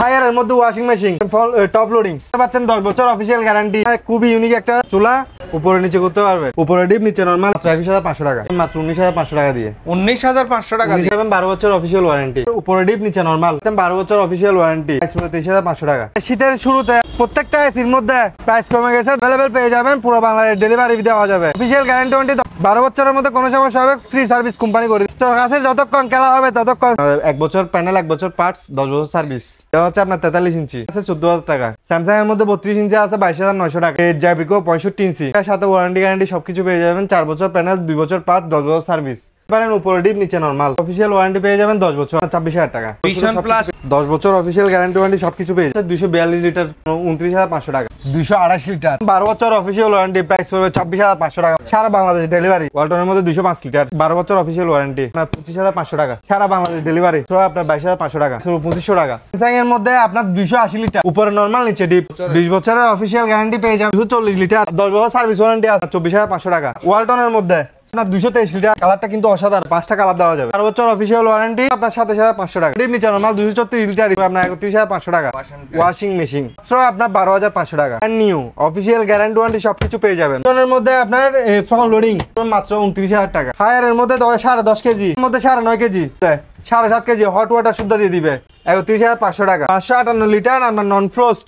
ফায়ারের মধ্যে washing machine top loading পাচ্ছেন 10 বছর অফিসিয়াল গ্যারান্টি। খুবই ইউনিক একটা চুলা, উপরে নিচে করতে পারবে, উপরে ডিপ নিচে নরমাল। 21,500 টাকা, মাত্র 19,500 টাকা দিয়ে। 19,500 টাকা দিয়ে 12 বছর অফিসিয়াল ওয়ারেন্টি, উপরে ডিপ নিচে নরমাল। 12 বছর অফিসিয়াল ওয়ারেন্টি, প্রাইস পড়বে 23,500 টাকা। শীতের শুরুতে প্রত্যেকটা এসির মধ্যে প্রাইস কমে গেছে, अवेलेबल পেয়ে যাবেন, পুরো বাংলাদেশ ডেলিভারি দেওয়া যাবে। অফিসিয়াল গ্যারান্টি 12 বছরের মধ্যে কোনো সমস্যা হবে ফ্রি সার্ভিস কোম্পানি করে দিচ্ছে। তোর কাছে যতক্ষণ খেলা হবে ততক্ষণ 1 বছর প্যানেল, 1 বছর পার্টস, 10 বছর সার্ভিস। এটা হচ্ছে আপনার 43 ইঞ্চি আছে 14,000 টাকা। স্যামসাং এর মধ্যে 32 ইঞ্চি আছে 22,900 টাকা। জ্যাবিকো 65 ইঞ্চি, এর সাথে ওয়ারেন্টি গ্যারান্টি সবকিছু পেয়ে যাবেন। 4 বছর প্যানেল, 2 বছর পার্টস, 10 বছর সার্ভিস পারেন। উপরে ডিপ নিচে নরমাল। অফিসিয়াল ওয়ারেন্টি পেয়ে যাবেন 10 বছর, 24,000 টাকা। ভিশন প্লাস 10 বছর অফিসিয়াল গ্যারান্টি ওয়ারেন্টি সবকিছু পেয়ে যাচ্ছে। 242 লিটার 29,500 টাকা। 228 লিটার 12 বছর অফিসিয়াল ওয়ারেন্টি, প্রাইস পড়বে 24,500 টাকা। সারা বাংলাদেশ ডেলিভারি। ওয়ালটনের মধ্যে 205 লিটার 12 বছর অফিসিয়াল ওয়ারেন্টি, 25,500 টাকা। সারা বাংলাদেশ ডেলিভারি, তো আপনার 22,500 টাকা, 2500 টাকা। স্যামসাং এর মধ্যে আপনার 280 লিটার, উপরে নরমাল নিচে ডিপ, 20 বছরের অফিসিয়াল গ্যারান্টি পেয়ে যাবেন। 240 লিটার 10 বছর সার্ভিস ওয়ারেন্টি আছে, 24,500 টাকা। ওয়ালটনের মধ্যে আপনার 223 লিটার, কালারটা কিন্তু অসাধারণ, 5টা কালার দেওয়া যাবে। 12 বছর অফিসিয়াল ওয়ারেন্টি, আপনার 27,500 টাকা। ডিপ নিচে নরমাল 234 লিটার, আপনার 31,500 টাকা। ওয়াশিং মেশিন আপনার 12,500 টাকা। নিউ অফিসিয়াল গ্যারান্টি ওয়ারেন্টি সবকিছু পেয়ে যাবেন। এর মধ্যে আপনার ফ্রন্ট লোডিং মাত্র 29,000 টাকা। ফায়ারের মধ্যে 10.5 কেজি, এর মধ্যে 9.5 কেজি, 7.5 কেজি হট ওয়াটার শুদ্ধ দিয়ে দিবে, 31,500 টাকা। 558 লিটার আপনার নন ফ্রোস্ট।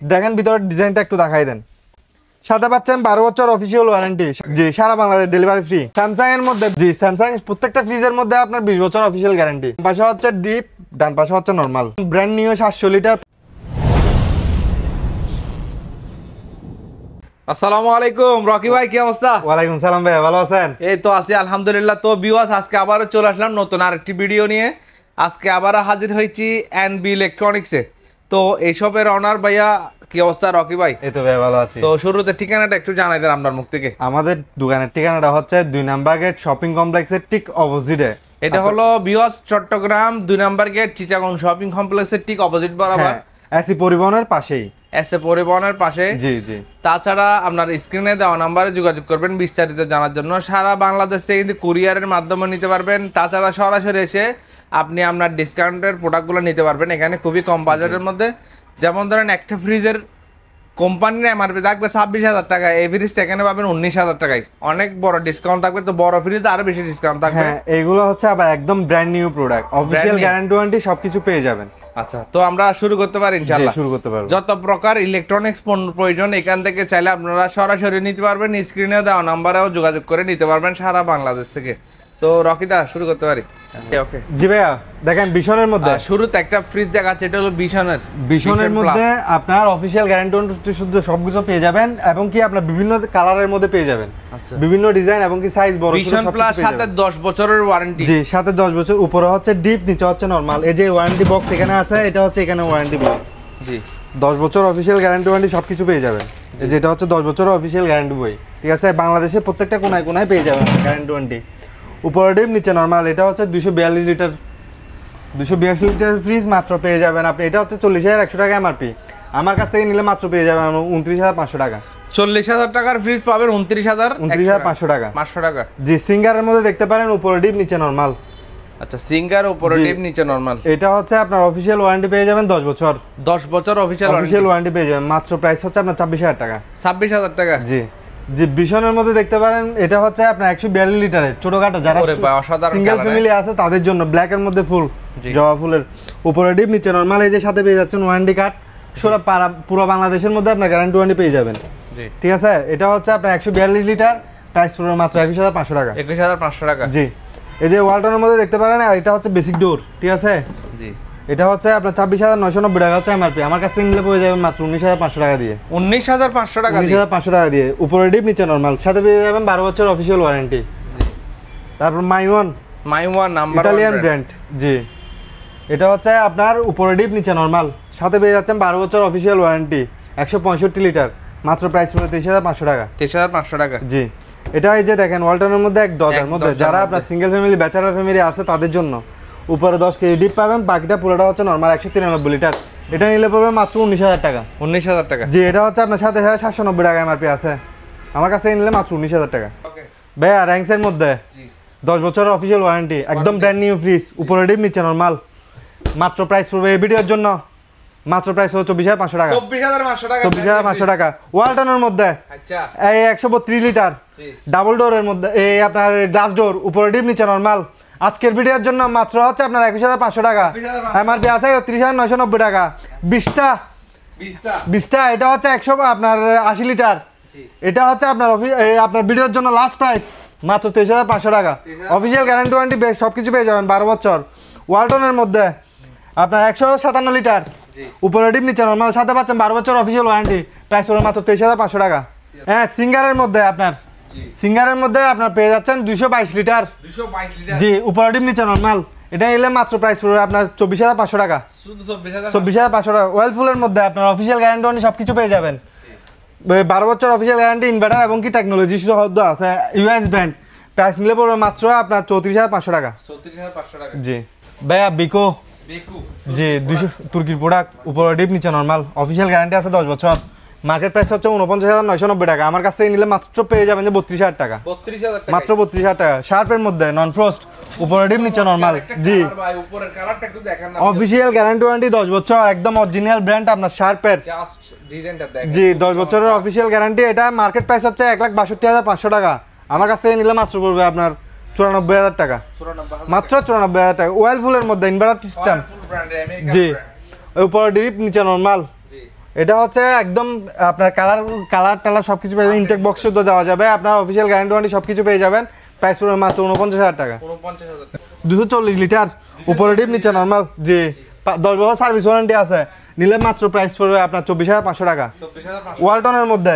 দেখেন ভিতরের ডিজাইনটা একটু দেখাই দেন। সাথে পাচ্ছেন 12 বছর অফিসিয়াল ওয়ারেন্টি, জি সারা বাংলাদেশ ডেলিভারি ফ্রি। স্যামসাং এর মধ্যে, জি স্যামসাং প্রত্যেকটা ফ্রিজের মধ্যে আপনার 20 বছর অফিসিয়াল গ্যারান্টি। পাশে হচ্ছে ডিপ, ডান পাশে হচ্ছে নরমাল। Brand new 700 litre. আসসালামু আলাইকুম রকি ভাই, কি অবস্থা? ওয়ালাইকুম সালাম ভাই, ভালো আছেন? এই তো আছি আলহামদুলিল্লাহ। তো ভিউয়ার্স, আজকে আবারও চলে আসলাম নতুন আরেকটি ভিডিও নিয়ে। আজকে আবারও হাজির হয়েছি এনবি ইলেকট্রনিক্সে। তো এইসবের অনার ভাইয়া, কি অবস্থা রকি ভাই? এই তো ভাই ভালো আছি। তো শুরুতে ঠিকানাটা একটু জানাই দেন আপনার মুখ থেকে। আমাদের দোকানের ঠিকানাটা হচ্ছে 2 নাম্বার গেট শপিং কমপ্লেক্সের ঠিক অপোজিটে। এটা হলো viewers Chattogram 2 number gate Chittagong shopping কমপ্লেক্সের ঠিক অপোজিট বরাবর, এসি পরিবহনের পাশেই। এসএ পরিবহনের পাশে। জি জি। তাছাড়া আপনার স্ক্রিনে দেওয়া নাম্বারে যোগাযোগ করবেন বিস্তারিত জানার জন্য। সারা বাংলাদেশ থেকে কিন্তু কুরিয়ারের মাধ্যমে নিতে পারবেন। তাছাড়া সরাসরি এসে আপনি আপনার ডিসকাউন্টের প্রোডাক্টগুলো নিতে পারবেন এখানে খুবই কম বাজারের মধ্যে। যেমন ধরেন একটা ফ্রিজের কোম্পানির এমআরপি থাকবে 26,000 টাকা, এই ফ্রিজটা এখানে পাবেন 19,000 টাকায়। অনেক বড় ডিসকাউন্ট থাকবে, তো বড় ফ্রিজ আরো বেশি ডিসকাউন্ট থাকবে। হ্যাঁ, এগুলো হচ্ছে আবার একদম brand new product, official guarantee warranty সবকিছু পেয়ে যাবেন। আচ্ছা, তো আমরা শুরু করতে পারি ইনশাআল্লাহ। শুরু করতে পারবো। যত প্রকার ইলেকট্রনিক্স পণ্য প্রয়োজন এখান থেকে চাইলে আপনারা সরাসরি নিতে পারবেন, স্ক্রিনে দেওয়া নাম্বারেও যোগাযোগ করে নিতে পারবেন সারা বাংলাদেশ থেকে। তো রকিদা শুরু করতে পারি? ওকে জি ভাইয়া, দেখেন বিশনের মধ্যে শুরুতে একটা ফ্রিজ দেখাচ্ছে, এটা হলো বিশনের মধ্যে আপনার অফিশিয়াল গ্যারান্টি ওয়ারেন্টি শুদ্ধ সবকিছু পেয়ে যাবেন, এবং কি আপনার বিভিন্ন কালারের মধ্যে পেয়ে যাবেন। আচ্ছা, বিভিন্ন ডিজাইন এবং কি সাইজ বড় ছোট ভিশন প্লাস সাথে 10 বছরের ওয়ারেন্টি। জি, সাথে 10 বছর, উপরে হচ্ছে ডিপ, নিচে হচ্ছে নরমাল। এই যে ওয়ারেন্টি বক্স এখানে আছে, এটা হচ্ছে এখানে ওয়ারেন্টি বই। জি, 10 বছর অফিশিয়াল গ্যারান্টি ওয়ারেন্টি সবকিছু পেয়ে যাবেন। যেটা হচ্ছে 10 বছরের অফিশিয়াল গ্যারান্টি বই, ঠিক আছে? বাংলাদেশে প্রত্যেকটা কোনায় কোনায় পেয়ে যাবেন গ্যারান্টি ওয়ারেন্টি। উপরে ডিপ নিচে নরমাল। এটা হচ্ছে 242 লিটার, 282 লিটার ফ্রিজ মাত্র পেয়ে যাবেন আপনি। এটা হচ্ছে 40,100 টাকা এমআরপি। আমার কাছ থেকে নিলে মাত্র পেয়ে যাবেন 29,500 টাকা। 40,000 টাকার ফ্রিজ পাবেন 29,500 টাকা। 500 টাকা। জি, সিঙ্গারের মধ্যে দেখতে পারেন উপরে ডিপ নিচে নরমাল। আচ্ছা, সিঙ্গার উপরে ডিপ নিচে নরমাল। এটা হচ্ছে আপনার অফিশিয়াল ওয়ারেন্টি পেয়ে যাবেন 10 বছর। 10 বছর অফিশিয়াল ওয়ারেন্টি পেয়ে যাবেন। মাত্র প্রাইস হচ্ছে আপনার 26,000 টাকা। 26,000 টাকা। জি জি। বিশনের মধ্যে দেখতে পারেন, এটা হচ্ছে আপনার 142 লিটারের ছোটখাটো যারা সিঙ্গেল ফ্যামিলি আছে তাদের জন্য, ব্ল্যাক এর মধ্যে ফুল, জবা ফুলের, উপরে ডিপ নিচে নরমাল। এই যে সাথে পেয়ে যাচ্ছেন ওয়ারেন্টি কার্ড। পুরো বাংলাদেশের মধ্যে আপনার গ্যারান্টি ওয়ারেন্টি পেয়ে যাবেন, ঠিক আছে? এটা হচ্ছে আপনার 142 লিটার, প্রাইস পড়বে মাত্র 21,500 টাকা। 21,500 টাকা। জি। এই যে ওয়ালটনের মধ্যে দেখতে পারেন, এটা হচ্ছে বেসিক ডোর, ঠিক আছে? জি। এটা হচ্ছে আপনার 26,990 টাকা হচ্ছে এমআরপি। আমার কাছ থেকে নিলে পেয়ে যাবেন মাত্র 19,500 টাকা দিয়ে। 19,500 টাকা। 19,500 টাকা দিয়ে, উপরে ডিপ নিচে নরমাল, সাথে পেয়ে যাবেন 12 বছর অফিশিয়াল ওয়ারেন্টি। তারপর মাইওয়ান নাম্বার ইতালিয়ান ব্র্যান্ড। জি, এটা হচ্ছে আপনার উপরে ডিপ নিচে নরমাল, সাথে পেয়ে যাচ্ছেন 12 বছর অফিশিয়াল ওয়ারেন্টি, 165 লিটার, মাত্র প্রাইস পড়বে 23,500 টাকা। 23,500 টাকা। জি। এটা এই যে দেখেন ওয়ালটনের মধ্যে এক ডজের মধ্যে, যারা আপনার সিঙ্গেল ফ্যামিলি, ব্যাচেলর ফ্যামিলি আছে তাদের জন্য উপরে 10 কেজি ডিপ পাবেন, বাকিটা পুরোটা হচ্ছে নরমাল 193 লিটার। এটা নিলে পড়বে মাত্র 19,000 টাকা। 19,000 টাকা। জি, এটা হচ্ছে আপনার 7,790 টাকা এমআরপি আছে। আমার কাছে নিলে মাত্র 19,000 টাকা। ভাইয়া র্যাঙ্কসের মধ্যে 10 বছরের অফিশিয়াল ওয়ারেন্টি, একদম ব্র্যান্ড নিউ ফ্রিজ, উপরে ডিপ নিচে নরমাল, মাত্র প্রাইস পড়বে এই ভিডিওর জন্য মাত্র প্রাইস হলো 24,500 টাকা। 24,500 টাকা। 24,500 টাকা। ওয়ালটনের মধ্যে আচ্ছা এই 132 লিটার ডাবল ডোরের মধ্যে এই আপনার গ্লাস ডোর, উপরে ডিপ নিচে নরমাল। আজকের ভিডিওর জন্য মাত্র হচ্ছে আপনার 21,500 টাকা। এমআরপি আছে 30,990 টাকা। 20টা এটা হচ্ছে 180 লিটার। এটা হচ্ছে আপনার আপনার ভিডিওর জন্য লাস্ট প্রাইস মাত্র 23,500 টাকা। অফিসিয়াল গ্যারান্টি ওয়ারেন্টি সবকিছু পেয়ে যাবেন 12 বছর। ওয়ালটনের মধ্যে আপনার 157 লিটার উপরে ডিপ নিচে নরমাল, সাথে পাচ্ছেন 12 বছর অফিসিয়াল ওয়ারেন্টি। প্রাইস পড়বে মাত্র 23,500 টাকা। হ্যাঁ, সিঙ্গারের মধ্যে আপনার পেয়ে যাচ্ছেন 222 লিটার। জি, উপরে ডিপ নিচে নরমাল। এটা এলে মাত্র প্রাইস পড়বে আপনার 24,500 টাকা। 24,500 টাকা। ওয়েলফুলের মধ্যে আপনার অফিসিয়াল গ্যারান্টি ওয়ারেন্টি সবকিছু পেয়ে যাবেন। 12 বছর অফিসিয়াল গ্যারান্টি, ইনভার্টার এবং কি টেকনোলজি সহ আছে, ইউএস ব্র্যান্ড। প্রাইস মিলে পড়বে মাত্র আপনার 34,500 টাকা। জি ভাইয়া বিকো। জি 200 তুর্কির প্রোডাক্ট, উপরে ডিপ নিচে নরমাল, অফিসিয়াল গ্যারান্টি আছে 10 বছর। মার্কেট প্রাইস হচ্ছে 49,990 টাকা। আমার কাছ থেকে নিলে মাত্র পেয়ে যাবেন যে 32,000 টাকা। মাত্র 32,000 টাকা। শার্পের মধ্যে নন ফ্রস্ট, উপরে ডিপ নিচে নরমাল। জি, অফিসিয়াল গ্যারান্টি ওয়ারেন্টি 10 বছর, একদম অরিজিনাল ব্র্যান্ড আপনার শার্পের। জি 10 বছরের অফিসিয়াল গ্যারান্টি। এটা মার্কেট প্রাইস হচ্ছে 1,62,500 টাকা। আমার কাছ থেকে নিলে মাত্র পড়বে আপনার 94,000 টাকা। মাত্র 94,000 টাকা। ওয়েলফুলের মধ্যে ইনভার্টার সিস্টেম। জি, উপরে ডিপ নিচে নরমাল। এটা হচ্ছে একদম আপনার কালার টালার সবকিছু পেয়ে যাবেন। ইনটেক বক্স শুদ্ধ দেওয়া যাবে। আপনার অফিসিয়াল গ্যারান্টি ওয়ারেন্টি সবকিছু পেয়ে যাবেন। প্রাইস পড়বে মাত্র 49,000 টাকা। 240 লিটার, উপরে ডিপ নিচে নরমাল। জি, 10 বছর সার্ভিস ওয়ারেন্টি আছে। নিলে মাত্র প্রাইস পড়বে আপনার 24,500 টাকা। ওয়ালটনের মধ্যে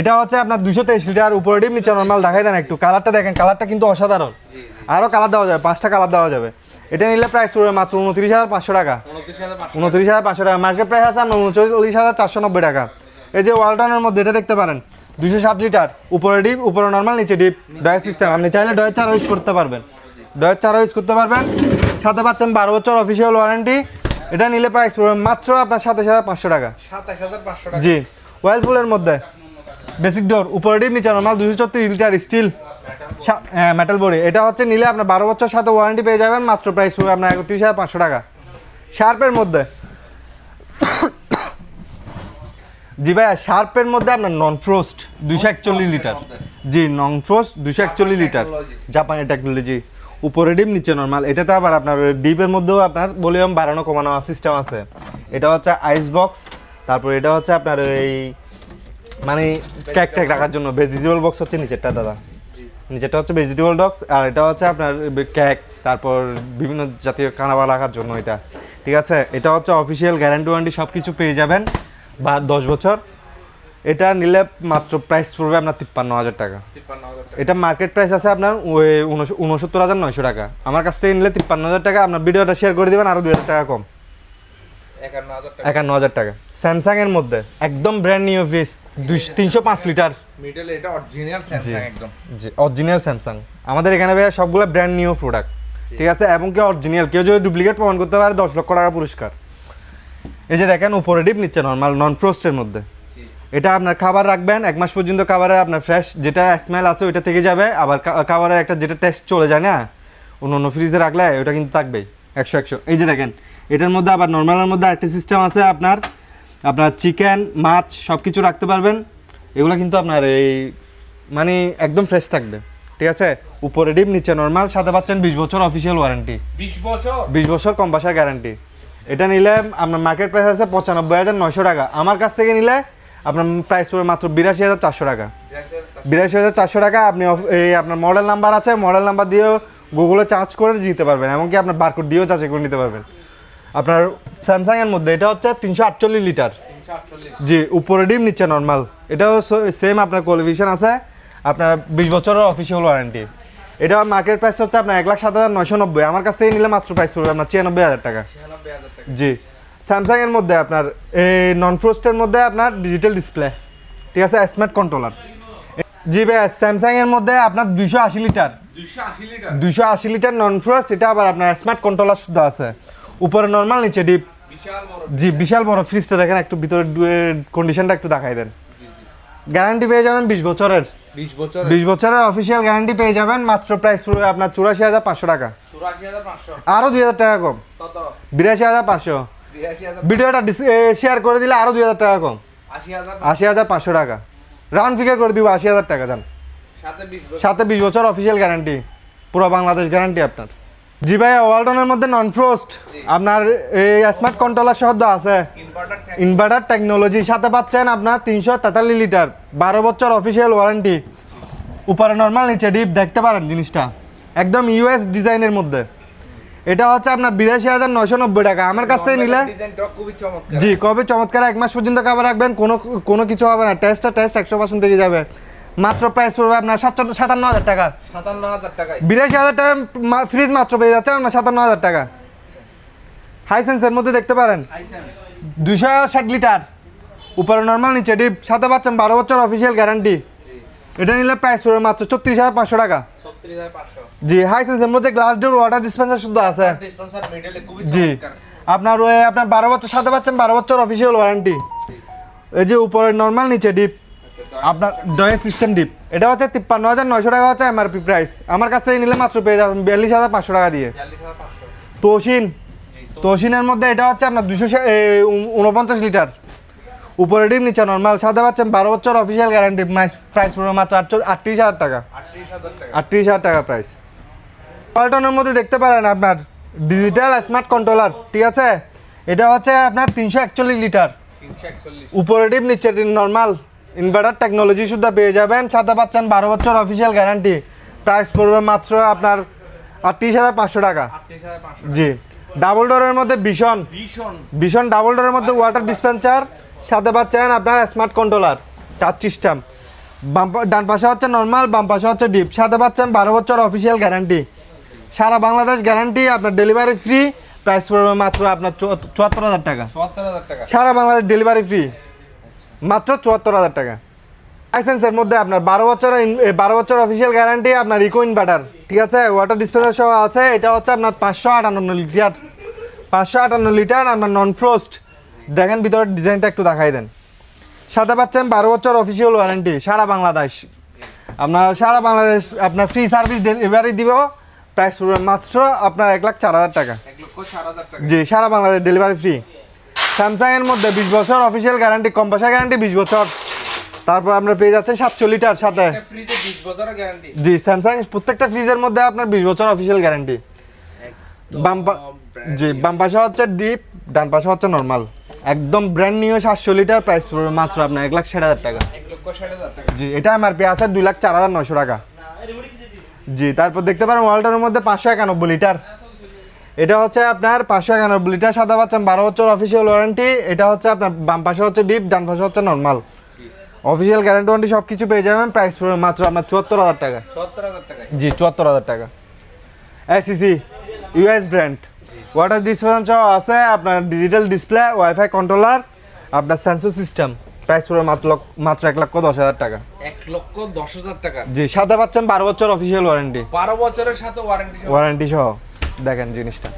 এটা হচ্ছে আপনার 223 লিটার, উপরে ডিপ নিচে নরমাল। দেখাই দেন একটু, কালারটা দেখেন, কালারটা কিন্তু অসাধারণ। আরও কালার দেওয়া যাবে, 5টা কালার দেওয়া যাবে। এটা নিলে প্রাইস পড়বে মাত্র 29,500 টাকা। 29,500 টাকা। মার্কেট প্রাইস আছে আপনার 39,490 টাকা। এই যে ওয়ালটনের মধ্যে এটা দেখতে পারেন, 207 লিটার, উপরে ডিপ, উপরে নরমাল, নিচে ডিপ, ডয়ের সিস্টেম। আপনি চাইলে ডয়ের 4 ইউজ করতে পারবেন। সাথে পাচ্ছেন 12 বছর অফিসিয়াল ওয়ারেন্টি। এটা নিলে প্রাইস পড়বে মাত্র আপনার 27,500 টাকা। জি, ওয়েলফুলের মধ্যে বেসিক ডোর, উপরে ডিপ, নিচে normal, 234 litre still metal body. এটা হচ্ছে নিলে আপনার 12 বছর সাথে ওয়ারেন্টি পেয়ে যাবেন। মাত্র প্রাইস পড়বে আপনার 31,500 টাকা। শার্পের মধ্যে জি ভাইয়া, শার্পের মধ্যে আপনার নন ফ্রোস্ট 241 লিটার। জি, নন ফ্রোস্ট 241 লিটার, জাপানি টেকনোলজি, উপরে ডিপ, নিচে নরমাল। এটাতে আবার আপনার ডিপের মধ্যেও আপনার ভলিউম বাড়ানো কমানো সিস্টেম আছে। এটা হচ্ছে আইস বক্স। তারপর এটা হচ্ছে আপনার এই মানে কেক রাখার জন্য ভেজিটেবল বক্স হচ্ছে নিচেরটা দাদা। নিচেরটা হচ্ছে ভেজিটেবল বক্স, আর এটা হচ্ছে আপনার কেক, তারপর বিভিন্ন জাতীয় কানাবা রাখার জন্য এটা। ঠিক আছে, এটা হচ্ছে অফিসিয়াল গ্যারান্টি ওয়ারেন্টি সব কিছু পেয়ে যাবেন বা 10 বছর। এটা নিলে মাত্র প্রাইস পড়বে আপনার 53,000 টাকা। এটা মার্কেট প্রাইস আছে আপনার 69,900 টাকা। আমার কাছ থেকে নিলে 53,000 টাকা। আপনার ভিডিওটা শেয়ার করে দেবেন, আরও 2,000 টাকা কম, 51,000 টাকা। স্যামসাং এর মধ্যে একদম ব্র্যান্ড নিউ ফ্রিজ, 305 লিটার। জি, অরিজিনাল স্যামসাং। আমাদের এখানে ভাইয়া সবগুলো ব্র্যান্ড নিউ প্রোডাক্ট। ঠিক আছে, এবং কি অরিজিনাল। কেউ যদি ডুপ্লিকেট প্রমাণ করতে পারে 10 লক্ষ টাকা পুরস্কার। এই যে দেখেন, উপরে ডিপ, নিচে নরমাল, নন ফ্রোস্টের মধ্যে। এটা আপনার খাবার রাখবেন 1 মাস পর্যন্ত, খাবারের আপনার ফ্রেশ যেটা স্মেল আছে ওইটা থেকে যাবে। আবার খাবারের একটা যেটা টেস্ট চলে যায় না, অন্য ফ্রিজে রাখলে ওটা কিন্তু থাকবেই 100। এই যে দেখেন, এটার মধ্যে আবার নর্মালের মধ্যে একটা সিস্টেম আছে। আপনার চিকেন, মাছ সব কিছু রাখতে পারবেন। এগুলো কিন্তু আপনার এই মানে একদম ফ্রেশ থাকবে। ঠিক আছে, উপরে ডিপ, নিচে নরমাল, সাথে পাচ্ছেন 20 বছর অফিসিয়াল ওয়ারেন্টি। 20 বছর কম বাসার গ্যারান্টি। এটা নিলে আপনার মার্কেট প্রাইস আছে 95,900 টাকা। আমার কাছ থেকে নিলে আপনার প্রাইস পড়বে মাত্র 82,400 টাকা। 82,400 টাকা। আপনি এই আপনার মডেল নাম্বার আছে, মডেল নাম্বার দিয়েও গুগলে চার্জ করে দিতে পারবেন, এমনকি আপনার বারকোড দিয়েও যাচাই করে নিতে পারবেন। আপনার স্যামসাং এর মধ্যে এটা হচ্ছে 348 লিটার। জি, উপরে ডিপ, নিচে নরমাল। এটাও সেম আপনার কোয়ালিফিকেশন আছে, আপনার 20 বছরের অফিসিয়াল ওয়ারেন্টি। এটা মার্কেট প্রাইস হচ্ছে আপনার 1,07,990। আমার কাছ থেকে নিলে মাত্র প্রাইস পড়বে আপনার 96,000 টাকা। জি, স্যামসাং এর মধ্যে আপনার এই নন ফ্রোস্টের মধ্যে আপনার ডিজিটাল ডিসপ্লে। ঠিক আছে, স্মার্ট কন্ট্রোলার। জি ভাই, স্যামসাং এর মধ্যে আপনার 280 লিটার, 280 লিটার নন ফ্রোস্ট। এটা আবার আপনার স্মার্ট কন্ট্রোলার শুদ্ধ আছে, উপরে নরমাল, নিচে ডিপ। জি, বিশাল বড় ফ্রিজটা দেখেন, একটু ভিতরে কন্ডিশনটা একটু দেখাই দেন। গ্যারান্টি পেয়ে যাবেন 20 বছরের। 20 বছরের অফিসিয়াল গ্যারান্টি পেয়ে যাবেন। মাত্র প্রাইস পড়বে আপনার 84,500 টাকা। আরও 2,000 টাকা কম, 82,500। ভিডিওটা শেয়ার করে দিলে আরো 2000 টাকা কম, 80,500 টাকা। রাউন্ড ফিগার করে দিব 80,000 টাকা জান, সাথে 20 বছর অফিসিয়াল গ্যারান্টি, পুরো বাংলাদেশ গ্যারান্টি আপনার। জি ভাই, ওয়ালটনের মধ্যে নন ফ্রস্ট আপনার এই স্মার্ট কন্ট্রোলার সহ আছে, ইনভার্টার টেকনোলজি, সাথে পাচ্ছেন আপনার 343 লিটার 12 বছর অফিসিয়াল ওয়ারেন্টি। উপরে নর্মাল, নিচে ডিপ, দেখতে পারেন জিনিসটা একদম ইউএস ডিজাইনের মধ্যে। এটা হচ্ছে আপনার 82,990 টাকা। আমার কাছ থেকে নিলে জি কবে চমৎকার, 1 মাস পর্যন্ত কাভার রাখবেন, কোনো কিছু হবে না, টেস্ট 100% থেকে যাবে। মাত্র প্রাইস পড়বে আপনার 57,000 টাকা। 82,000 টাকা ফ্রিজ মাত্র পেয়ে যাচ্ছে আপনার 57,000 টাকা। হাইসেন্সের মধ্যে দেখতে পারেন 260 লিটার, উপরে নর্মাল, নিচে ডিপ, সাথে পাচ্ছেন 12 বছর অফিসিয়াল গ্যারান্টি। এটা নিলে প্রাইস পড়বে মাত্র 34,500 টাকা। জি, হাইসেন্সের মধ্যে গ্লাস ডোর ওয়াটার ডিসপেন্সার শুদ্ধ আছে। জি, আপনার 12 বছর, সাথে পাচ্ছেন 12 বছর অফিসিয়াল ওয়ারেন্টি। এই যে উপরে নর্মাল, নিচে ডিপ, আপনার ডয়ে সিস্টেম ডিপ। এটা হচ্ছে 53,900 টাকা হচ্ছে এমআরপি প্রাইস। আমার কাছ থেকে নিলে মাত্র পেয়ে যাবেন 42,500 টাকা দিয়ে। তোশিনের মধ্যে এটা হচ্ছে আপনার 249 লিটার, উপরে ডিপ, নিচে নর্মাল, সাথে পাচ্ছেন 12 বছর অফিসিয়াল গ্যারান্টি। প্রাইস পড়বে মাত্র 38,000 টাকা। 38,000 টাকা প্রাইস। ওয়ালটনের মধ্যে দেখতে পারেন আপনার ডিজিটাল স্মার্ট কন্ট্রোলার, ঠিক আছে। এটা হচ্ছে আপনার 341 লিটার, উপরে ডিপ, নিচে নর্মাল, ইনভার্টার টেকনোলজি শুদ্ধ পেয়ে যাবেন, সাথে পাচ্ছেন 12 বছর অফিসিয়াল গ্যারান্টি। প্রাইস পড়বে মাত্র আপনার 38,500 টাকা। জি, ডাবল ডোরের মধ্যে ভীষণ ডাবল ডোরের মধ্যে ওয়াটার ডিসপেন্সার, সাথে পাচ্ছেন আপনার স্মার্ট কন্ট্রোলার, টাচ সিস্টেম। ডান পাশে হচ্ছে নর্মাল, বাম পাশে হচ্ছে ডিপ, সাথে পাচ্ছেন 12 বছর অফিসিয়াল গ্যারান্টি, সারা বাংলাদেশ গ্যারান্টি, আপনার ডেলিভারি ফ্রি। প্রাইস পড়বে মাত্র আপনার 74,000 টাকা। সারা বাংলাদেশ ডেলিভারি ফ্রি, মাত্র 74,000 টাকা। লাইসেন্সের মধ্যে আপনার 12 বছর অফিসিয়াল গ্যারান্টি, আপনার ইকো ইনভার্টার, ঠিক আছে, ওয়াটার ডিসপেন্সার সহ আছে। এটা হচ্ছে আপনার 558 লিটার, আপনার নন ফ্রস্ট। দেখেন ভিতরের ডিজাইনটা একটু দেখাই দেন। সাথে পাচ্ছেন 12 বছর অফিসিয়াল ওয়ারেন্টি, সারা বাংলাদেশ আপনার ফ্রি সার্ভিস ডেলিভারি দিব। প্রাইস পড়বে মাত্র আপনার 1,04,000 টাকা। জি, সারা বাংলাদেশ ডেলিভারি ফ্রি। স্যামসাং এর মধ্যে 20 বছর অফিসিয়াল গ্যারান্টি, কম্প্রেসার গ্যারান্টি 20 বছর। তারপর আপনার পেয়ে যাচ্ছেন 700 লিটার সাথে। জি, স্যামসাং প্রত্যেকটা ফ্রিজের মধ্যে আপনার 20 বছর অফিসিয়াল গ্যারান্টি। জি, বাম পাশে হচ্ছে ডিপ, ডান পাশে হচ্ছে নর্মাল, একদম ব্র্যান্ড নিউ 700 লিটার। প্রাইস পড়বে মাত্র আপনার 1,60,000 টাকা। জি, এটা এমআরপি আছে 2,04,900 টাকা। জি, তারপর দেখতে পারেন ওয়ালটনের মধ্যে 591 লিটার। এটা হচ্ছে আপনার 591 লিটার, সাদা পাচ্ছেন 12 বছর অফিসিয়াল ওয়ারেন্টি। এটা হচ্ছে আপনার বাম পাশে হচ্ছে ডিপ, ডান পাশে হচ্ছে নর্মাল, অফিসিয়াল গ্যারান্টি ওয়ারেন্টি সব কিছু পেয়ে যাবেন। প্রাইস পড়বে মাত্র আপনার 74,000 টাকা। জি, 74,000 টাকা। ACC US brand, water dispenser আছে, আপনার ডিজিটাল ডিসপ্লে, ওয়াইফাই কন্ট্রোলার, আপনার সেন্সর সিস্টেম। প্রাইস পড়বে মাত্র 1,10,000 টাকা। 1,10,000 টাকা। জি, সাথে পাচ্ছেন 12 বছর অফিসিয়াল ওয়ারেন্টি, 12 বছরের সাথে ওয়ারেন্টি সহ। দেখেন জিনিসটা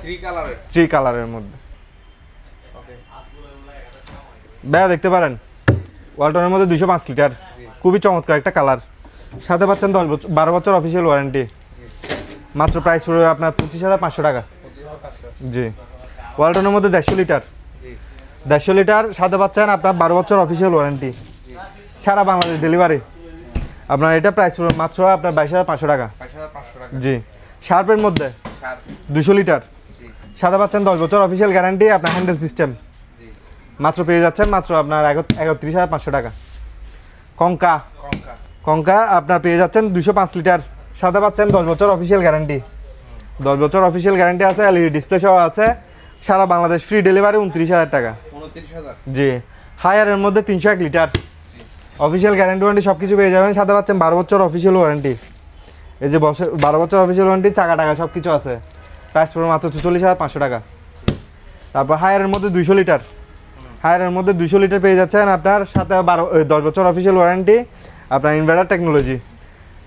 3 কালারের মধ্যে। ভাইয়া দেখতে পারেন ওয়ালটনের মধ্যে 205 লিটার, খুবই চমৎকার একটা কালার, সাথে পাচ্ছেন 12 বছর অফিসিয়াল ওয়ারেন্টি। মাত্র প্রাইস পড়বে আপনার 25,500 টাকা। জি, ওয়ালটনের মধ্যে 150 লিটার, সাথে পাচ্ছেন আপনার 12 বছর অফিসিয়াল ওয়ারেন্টি, সারা বাংলাদেশ ডেলিভারি। আপনার এটা প্রাইস পড়বে মাত্র আপনার 22,500 টাকা। জি, শার্পের মধ্যে 200 লিটার, সাথে পাচ্ছেন 10 বছর অফিসিয়াল গ্যারান্টি, আপনার হ্যান্ডেল সিস্টেম। মাত্র পেয়ে যাচ্ছেন মাত্র আপনার 31,500 টাকা। কঙ্কা আপনার পেয়ে যাচ্ছেন 205 লিটার, সাথে পাচ্ছেন 10 বছর অফিসিয়াল গ্যারান্টি। 10 বছর অফিসিয়াল গ্যারান্টি আছে, এলইডি ডিসপ্লে সহ আছে, সারা বাংলাদেশ ফ্রি ডেলিভারি, 29,000 টাকা। জি, হায়ারের মধ্যে 301 লিটার, অফিসিয়াল গ্যারান্টি ওয়ারেন্টি সব কিছু পেয়ে যাবেন, সাথে পাচ্ছেন 12 বছর অফিসিয়াল ওয়ারেন্টি। এই যে 12 বছর অফিসিয়াল ওয়ারেন্টি, চাকা টাকা সব কিছু আছে। প্রাইস পড়বে মাত্র 44,500 টাকা। তারপর হায়ারের মধ্যে 200 লিটার, পেয়ে যাচ্ছেন আপনার সাথে 10 বছর অফিসিয়াল ওয়ারেন্টি, আপনার ইনভার্টার টেকনোলজি।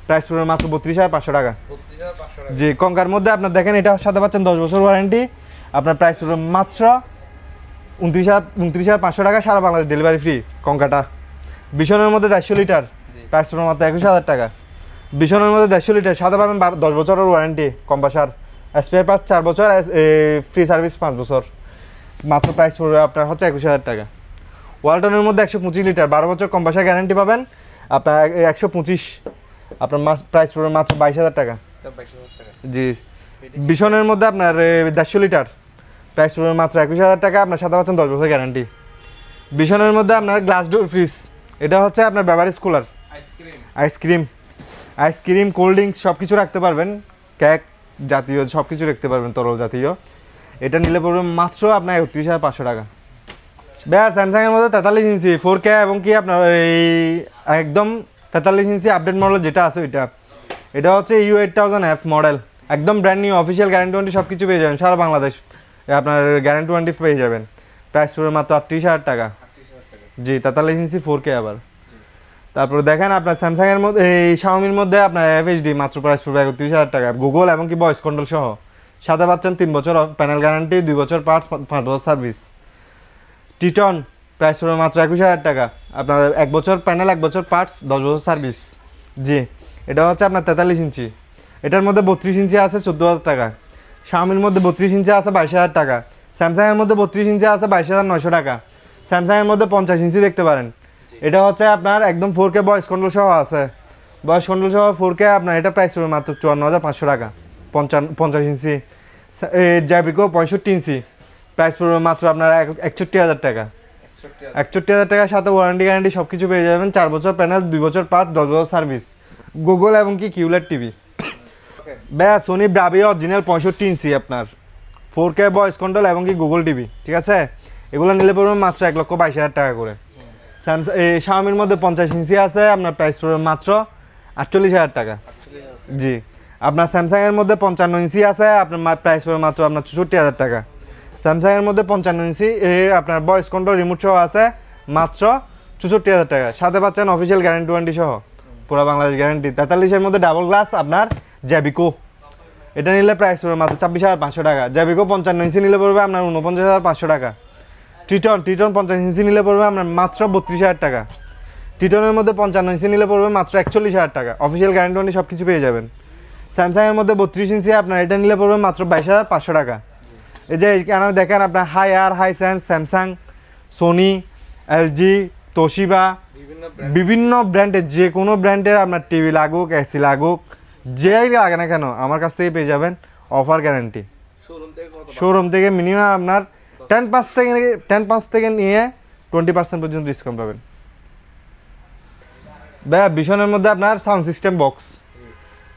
প্রাইস পড়বে মাত্র 32,500 টাকা। জি, কঙ্কার মধ্যে আপনার দেখেন এটা সাথে পাচ্ছেন 10 বছর ওয়ারেন্টি, আপনার প্রাইস পড়বে মাত্র 29,500 টাকা, সারা বাংলাদেশ ডেলিভারি ফ্রি কঙ্কাটা। বিশনের মধ্যে 150 লিটার, প্রাইস পড়বে মাত্র 21,000 টাকা। বিশনের মধ্যে 150 লিটার, সাথে পাবেন 10 বছরের ওয়ারেন্টি, কম্প্রেসার, স্পেয়ার পার্টস 4 বছর, ফ্রি সার্ভিস 5 বছর। মাত্র প্রাইস পড়বে আপনার হচ্ছে 21,000 টাকা। ওয়ালটনের মধ্যে 125 লিটার 12 বছর কম্প্রেসার গ্যারান্টি পাবেন আপনার 125, আপনার প্রাইস পড়বে মাত্র 22,000 টাকা। জি। বিশনের মধ্যে আপনার 150 লিটার প্রাইস পড়বে মাত্র 21,000 টাকা, আপনার সাথে পাচ্ছেন 10 বছর গ্যারান্টি। বিশনের মধ্যে আপনার গ্লাস ডোর ফ্রিজ, এটা হচ্ছে আপনার beverage cooler, ice cream cold drinks সব কিছু রাখতে পারবেন, কেক জাতীয় সব কিছু রাখতে পারবেন, তরল জাতীয়। এটা নিলে পড়বে মাত্র আপনার 31,500 টাকা। ব্যাস স্যামসাংয়ের মধ্যে 43 ইঞ্চি 4K এবং কি আপনার এই একদম 43 ইঞ্চি আপডেট মডেল যেটা আছে ওইটা, এটা হচ্ছে U8000F মডেল, একদম brand new, official guarantee warranty সব কিছু পেয়ে যাবেন সারা বাংলাদেশ, আপনার গ্যারান্টি ওয়ারেন্টি পেয়ে যাবেন। প্রাইস পড়বে মাত্র 38,000 টাকা। জি 43 ইঞ্চি 4K আবার। তারপরে দেখেন আপনার স্যামসাংয়ের মধ্যে এই শাওমির মধ্যে আপনার FHD মাত্র প্রাইস পড়বে 31,000 টাকা, গুগল এবং কি ভয়েস কন্ট্রোল সহ, সাথে পাচ্ছেন 3 বছর প্যানেল গ্যারান্টি, 2 বছর পার্টস, 5 বছর সার্ভিস। টিটন প্রাইস পড়বে মাত্র 21,000 টাকা, আপনার 1 বছর প্যানেল, 1 বছর পার্টস, 10 বছর সার্ভিস। জি এটা হচ্ছে আপনার 43 ইঞ্চি, এটার মধ্যে 32 ইঞ্চি আছে 14,000 টাকা, শাওমির মধ্যে 32 ইঞ্চি আছে 22,000 টাকা, স্যামসাংয়ের মধ্যে 32 ইঞ্চি আছে 22,900 টাকা, স্যামসাংয়ের মধ্যে 50 ইঞ্চি দেখতে পারেন, এটা হচ্ছে আপনার একদম 4K ভয়েস কন্ট্রোল সহ আছে, ভয়েস কন্ট্রোল সহ 4K আপনার, এটা প্রাইস পড়বে মাত্র 54,500 টাকা। 50 ইঞ্চি জ্যাবিকো 65 ইঞ্চি প্রাইস পড়বে মাত্র আপনার 61,000 টাকা। 61,000 টাকার সাথে ওয়ারেন্টি গ্যারান্টি সব কিছু পেয়ে যাবেন, 4 বছর প্যানেল, 2 বছর পার্ট, 10 বছর সার্ভিস, গুগল এবং কি কিউলেট টিভি। ব্যাস সোনি ব্রাভি অরিজিনাল 65 ইঞ্চি আপনার 4K ভয়েস কন্ট্রোল এবং কি গুগল টিভি, ঠিক আছে, এগুলো নিলে পড়বে মাত্র 1,22,000 টাকা করে। স্যামসাং শাওমির মধ্যে 50 ইঞ্চি আছে, আপনার প্রাইস পড়বে মাত্র 48,000 টাকা। জি আপনার স্যামসাংয়ের মধ্যে 55 ইঞ্চি আছে, আপনার প্রাইস পড়বে মাত্র আপনার 64,000 টাকা। স্যামসাংয়ের মধ্যে 55 ইঞ্চি আপনার ভয়েস কন্ট্রোল রিমোট সহ আছে মাত্র 64,000 টাকা, সাথে পাচ্ছেন অফিসিয়াল গ্যারান্টি ওয়ারেন্টি সহ পুরো বাংলাদেশ গ্যারান্টি। 43-এর মধ্যে ডাবল গ্লাস আপনার জ্যাবিকো, এটা নিলে প্রাইস পড়বে মাত্র 26,500 টাকা। জ্যাবিকো 55 ইঞ্চি নিলে পড়বে আপনার 49,500 টাকা। টিটন 50 ইঞ্চি নিলে পড়বে আপনার মাত্র 32,000 টাকা। টিটনের মধ্যে 55 ইঞ্চি নিলে পড়বে মাত্র 41,000 টাকা, অফিসিয়াল গ্যারান্টি ওয়ারেন্টি সব কিছু পেয়ে যাবেন। স্যামসাংয়ের মধ্যে 32 ইঞ্চি আপনার, এটা নিলে পড়বে মাত্র 22,500 টাকা। এই যে এখানে দেখেন আপনার Hisense, Samsung, Sony, LG, Toshiba, বিভিন্ন ব্র্যান্ডের যে কোনো ব্র্যান্ডের আপনার টিভি লাগুক, এসি লাগুক, যেই লাগে না কেন আমার কাছ থেকে পেয়ে যাবেন অফার গ্যারান্টি। শোরুম থেকে মিনিমাম আপনার 10% থেকে নিয়ে 20% পর্যন্ত ডিসকাউন্ট পাবেন। ভাইয়া বিশনের মধ্যে আপনার সাউন্ড সিস্টেম বক্স,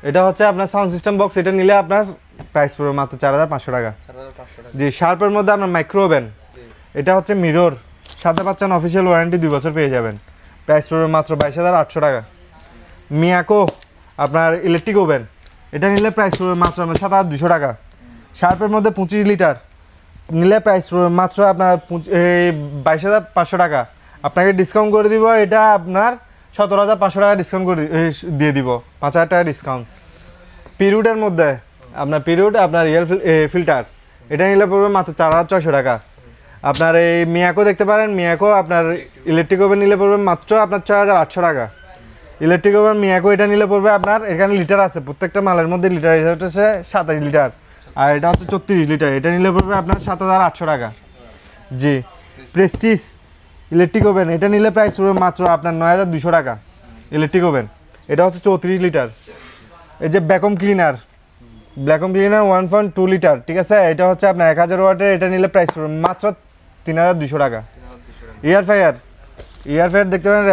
এটা হচ্ছে আপনার সাউন্ড সিস্টেম বক্স, এটা নিলে আপনার প্রাইস পড়বে মাত্র 4,500 টাকা। জি শার্পের মধ্যে আপনার মাইক্রো ওভেন, এটা হচ্ছে মিরর, সাথে পাচ্ছেন অফিসিয়াল ওয়ারেন্টি 2 বছর পেয়ে যাবেন, প্রাইস পড়বে মাত্র 22,800 টাকা। মিয়াকো আপনার ইলেকট্রিক ওভেন, এটা নিলে প্রাইস পড়বে মাত্র আপনার 7,200 টাকা। শার্পের মধ্যে 25 লিটার নিলে প্রাইস পড়বে মাত্র আপনার 22,500 টাকা। আপনাকে ডিসকাউন্ট করে দিব, এটা আপনার 17,500 টাকা ডিসকাউন্ট করে দিয়ে দিব, 5,000 টাকা ডিসকাউন্ট। পিরিয়ডের মধ্যে আপনার আপনার রিয়েল ফিল্টার, এটা নিলে পড়বে মাত্র 4,600 টাকা। আপনার এই মিয়াকো দেখতে পারেন, মিয়াকো আপনার ইলেকট্রিক ওভেন নিলে পড়বে মাত্র আপনার 6,800 টাকা। ইলেকট্রিক ওভেন মিয়াকো এটা নিলে পড়বে আপনার, এখানে লিটার আছে প্রত্যেকটা মালের মধ্যে লিটার, এটা হচ্ছে 27 লিটার আর এটা হচ্ছে 34 লিটার, এটা নিলে পড়বে আপনার 7,800 টাকা। জি প্রেস্টিজ ইলেকট্রিক ওভেন, এটা নিলে প্রাইস পড়বে মাত্র আপনার 9,200 টাকা ইলেকট্রিক ওভেন, এটা হচ্ছে 34 লিটার। এই যে ভ্যাকুয়াম ক্লিনার 1.2 লিটার, ঠিক আছে, এটা হচ্ছে আপনার 1000 ওয়াটের, এটা নিলে প্রাইস পড়বে মাত্র 3,200 টাকা। এয়ার ফ্রায়ার দেখতে পারেন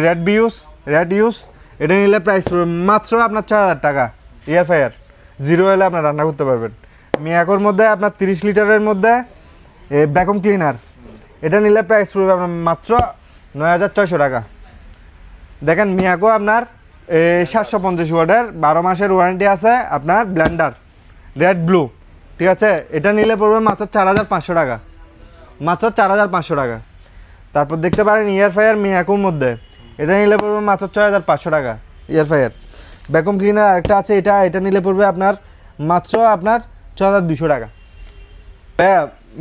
রেড ইউজ, এটা নিলে প্রাইস পড়বে মাত্র আপনার 4,000 টাকা। এয়ার ফ্রায়ার 0 হলে আপনার রান্না করতে পারবেন। মিয়াকোর মধ্যে আপনার 30 লিটারের মধ্যে ভ্যাকুয়াম ক্লিনার, এটা নিলে প্রাইস পড়বে আপনার মাত্র 9,600 টাকা। দেখেন মিয়াকো আপনার 750 ওয়াটের 12 মাসের ওয়ারেন্টি আছে আপনার ব্লেন্ডার রেড ব্লু, ঠিক আছে, এটা নিলে পড়বে মাত্র 4,500 টাকা, মাত্র 4,500 টাকা। তারপর দেখতে পারেন এয়ার ফ্রায়ার মিয়াকোর মধ্যে, এটা নিলে পড়বে মাত্র 6,500 টাকা। এয়ার ফ্রায়ার ভ্যাকুয়াম ক্লিনার আরেকটা আছে, এটা নিলে পড়বে আপনার মাত্র আপনার 6,200 টাকা।